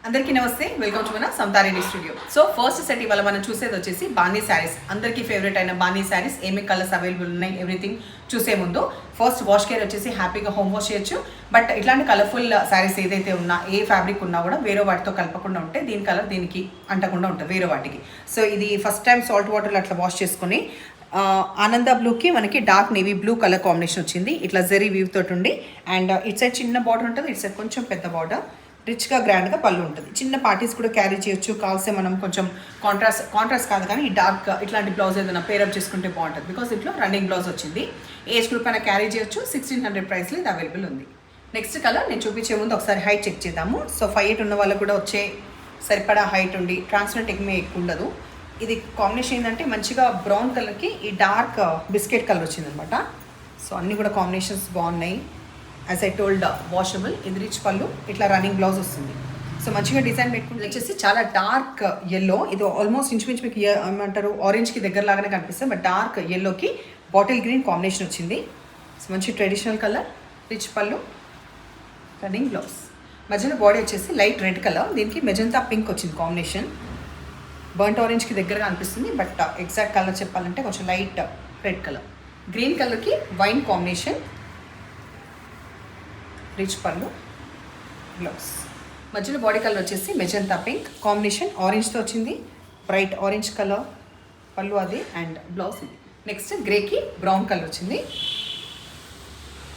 అందరికీ నమస్తే, welcome to మన సమతారెడ్డి స్టూడియో. సో ఫస్ట్ సెట్ ఇవాళ మనం చూసేది వచ్చేసి బానీ శారీస్. అందరికీ ఫేవరెట్ అయిన బానీ శారీస్ ఏమేమి కలర్స్ అవైలబుల్ ఉన్నాయి ఎవ్రీథింగ్ చూసే ముందు ఫస్ట్ వాష్ కేర్ వచ్చేసి హ్యాపీగా హోమ్ వాష్ చేయొచ్చు. బట్ ఇట్లాంటి కలర్ఫుల్ శారీస్ ఏదైతే ఉన్నా ఏ ఫ్యాబ్రిక్ ఉన్నా కూడా వేరే వాటితో కలపకుండా ఉంటే దీని కలర్ దీనికి అంటకుండా ఉంటుంది వేరే వాటికి. సో ఇది ఫస్ట్ టైం సాల్ట్ వాటర్లో అట్లా వాష్ చేసుకొని ఆనంద బ్లూకి మనకి dark navy blue colour combination వచ్చింది. ఇట్లా జెరీ వీవ్ తోటి ఉండి అండ్ ఇట్ సైడ్ చిన్న బార్డర్ ఉంటుంది, ఇట్ సైడ్ కొంచెం పెద్ద బార్డర్, రిచ్గా గ్రాండ్గా పళ్ళు ఉంటుంది. చిన్న పార్టీస్ కూడా క్యారీ చేయొచ్చు. కాల్సే మనం కొంచెం కాంట్రాస్ట్ కాదు కానీ ఈ డార్క్ ఇట్లాంటి బ్లౌజ్ ఏదైనా పేరప్ చేసుకుంటే బాగుంటుంది. బికాస్ ఇట్లా రన్నింగ్ బ్లౌజ్ వచ్చింది. ఏజ్ గ్రూప్ అయినా క్యారీ చేయొచ్చు. 1600 ప్రైస్లో ఇది అవైలబుల్ ఉంది. నెక్స్ట్ కలర్ నేను చూపించే ముందు ఒకసారి హైట్ చెక్ చేద్దాము. సో 5'8" ఉన్న వాళ్ళకు కూడా వచ్చే సరిపడా హైట్ ఉండి ట్రాన్స్పరెంట్ ఎక్కువ ఉండదు. ఇది కాంబినేషన్ ఏంటంటే మంచిగా బ్రౌన్ కలర్కి ఈ డార్క్ బిస్కెట్ కలర్ వచ్చిందనమాట. సో అన్నీ కూడా కాంబినేషన్స్ బాగున్నాయి. As I told washable. ఇది రిచ్ పళ్ళు, ఇట్లా రన్నింగ్ బ్లౌజ్ వస్తుంది. సో మంచిగా డిజైన్ పెట్టుకుంటే వచ్చేసి చాలా డార్క్ ఎల్లో. ఇది ఆల్మోస్ట్ ఇంచుమించు మీకు ఏమంటారు ఆరెంజ్కి దగ్గర లాగానే కనిపిస్తుంది. బట్ డార్క్ ఎల్లోకి బాటిల్ గ్రీన్ కాంబినేషన్ వచ్చింది. సో మంచి ట్రెడిషనల్ కలర్, రిచ్ పళ్ళు, రన్నింగ్ బ్లౌజ్. మధ్యలో బాడీ వచ్చేసి లైట్ రెడ్ కలర్, దీనికి మెజంతా పింక్ వచ్చింది కాంబినేషన్. బర్ంట్ ఆరెంజ్కి దగ్గరగా అనిపిస్తుంది బట్ ఎగ్జాక్ట్ కలర్ చెప్పాలంటే కొంచెం లైట్ రెడ్ కలర్. గ్రీన్ కలర్కి వైన్ కాంబినేషన్, రిచ్ పళ్ళు, బ్లౌజ్. మధ్యలో బాడీ కలర్ వచ్చేసి మెజంతా పింక్ కాంబినేషన్ ఆరెంజ్తో వచ్చింది. బ్రైట్ ఆరెంజ్ కలర్ పళ్ళు అది అండ్ బ్లౌజ్ ఇది. నెక్స్ట్ గ్రేకి బ్రౌన్ కలర్ వచ్చింది,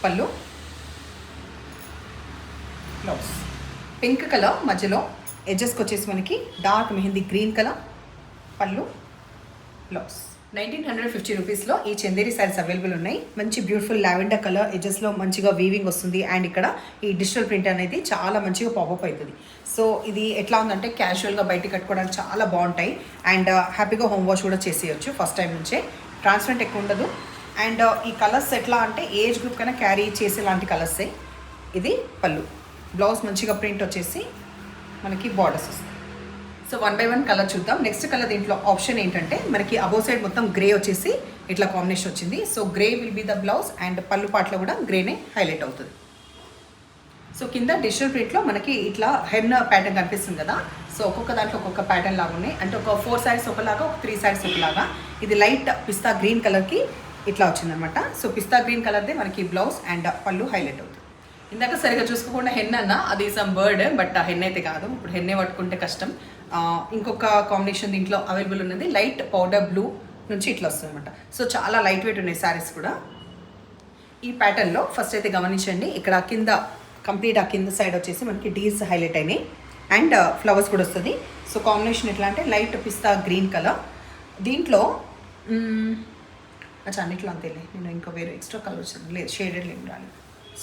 పళ్ళు, బ్లౌజ్. పింక్ కలర్ మధ్యలో ఎడ్జెస్కి వచ్చేసి మనకి డార్క్ మెహందీ గ్రీన్ కలర్, పళ్ళు, బ్లౌజ్. 1950 రూపీస్లో ఈ చందేరి శారీస్ అవైలబుల్ ఉన్నాయి. మంచి బ్యూటిఫుల్ లావెండర్ కలర్ ఎడ్జెస్లో మంచిగా వీవింగ్ వస్తుంది అండ్ ఇక్కడ ఈ డిజిటల్ ప్రింట్ అనేది చాలా మంచిగా పాపప్ అవుతుంది. సో ఇది ఎట్లా ఉందంటే క్యాజువల్గా బయటికి కట్టుకోవడానికి చాలా బాగుంటాయి అండ్ హ్యాపీగా హోమ్ వాష్ కూడా చేసేయచ్చు ఫస్ట్ టైం నుంచే. ట్రాన్స్పరెంట్ ఎక్కువ ఉండదు అండ్ ఈ కలర్స్ ఎట్లా అంటే ఏజ్ గ్రూప్ కన్నా క్యారీ చేసే లాంటి కలర్సే. ఇది పళ్ళు, బ్లౌజ్ మంచిగా ప్రింట్ వచ్చేసి మనకి బార్డర్స్ వస్తాయి. సో 1 by 1 కలర్ చూద్దాం. నెక్స్ట్ కలర్ దీంట్లో ఆప్షన్ ఏంటంటే మనకి అబోవ్ సైడ్ మొత్తం గ్రే వచ్చేసి ఇట్లా కాంబినేషన్ వచ్చింది. So grey will be the blouse and pallu పాటలో కూడా గ్రేనే హైలైట్ అవుతుంది. సో కింద డిజిటల్ ప్రింట్లో మనకి ఇట్లా హెన్న ప్యాటర్న్ కనిపిస్తుంది కదా. సో ఒక్కొక్క దాంట్లో ఒక్కొక్క ప్యాటర్న్ లాగా ఉన్నాయి. అంటే ఒక 4 శారీస్ ఒకలాగా, ఒక 3 శారీస్ ఒకలాగా. ఇది లైట్ పిస్తా గ్రీన్ కలర్కి ఇట్లా వచ్చిందనమాట. సో పిస్తా గ్రీన్ కలర్దే మనకి బ్లౌజ్ అండ్ పళ్ళు హైలైట్ అవుతుంది. ఇందాక సరిగా చూసుకోకుండా హెన్ అన్న అది సమ్ బర్డ్ బట్ ఆ హెన్ అయితే కాదు. ఇప్పుడు హెన్నే పట్టుకుంటే కష్టం. ఇంకొక కాంబినేషన్ దీంట్లో అవైలబుల్ ఉన్నది లైట్ పౌడర్ బ్లూ నుంచి ఇట్లా వస్తుంది అనమాట. సో చాలా లైట్ వెయిట్ ఉన్నాయి శారీస్ కూడా. ఈ ప్యాటర్న్లో ఫస్ట్ అయితే గమనించండి, ఇక్కడ కింద కంప్లీట్ ఆ కింద సైడ్ వచ్చేసి మనకి డీల్స్ హైలైట్ అయినాయి అండ్ ఫ్లవర్స్ కూడా వస్తుంది. సో కాంబినేషన్ ఎట్లా అంటే లైట్ పిస్తా గ్రీన్ కలర్. దీంట్లో అన్నిట్లో అంతేలే, నేను ఇంకా వేరే ఎక్స్ట్రా కలర్ వచ్చింది లేదు, షేడెడ్ ఏం రాలేదు.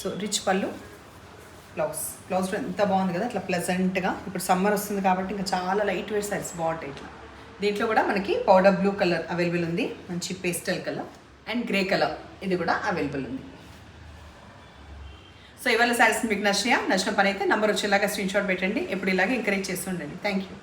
సో రిచ్ పళ్ళు, బ్లౌజ్ ఎంత బాగుంది కదా ఇట్లా ప్లెజెంట్గా. ఇప్పుడు సమ్మర్ వస్తుంది కాబట్టి ఇంకా చాలా లైట్ వెయిట్ శారీస్ బాగుంటాయి ఇట్లా. దీంట్లో కూడా మనకి పౌడర్ బ్లూ కలర్ అవైలబుల్ ఉంది, మంచి pastel colour and grey colour ఇది కూడా అవైలబుల్ ఉంది. సో ఇవాళ శారీస్ మీకు నచ్చిన పని అయితే నంబర్ వచ్చేలాగా స్క్రీన్ షాట్ పెట్టండి. ఎప్పుడు ఇలాగే ఎంకరేజ్ చేస్తుండండి. Thank you.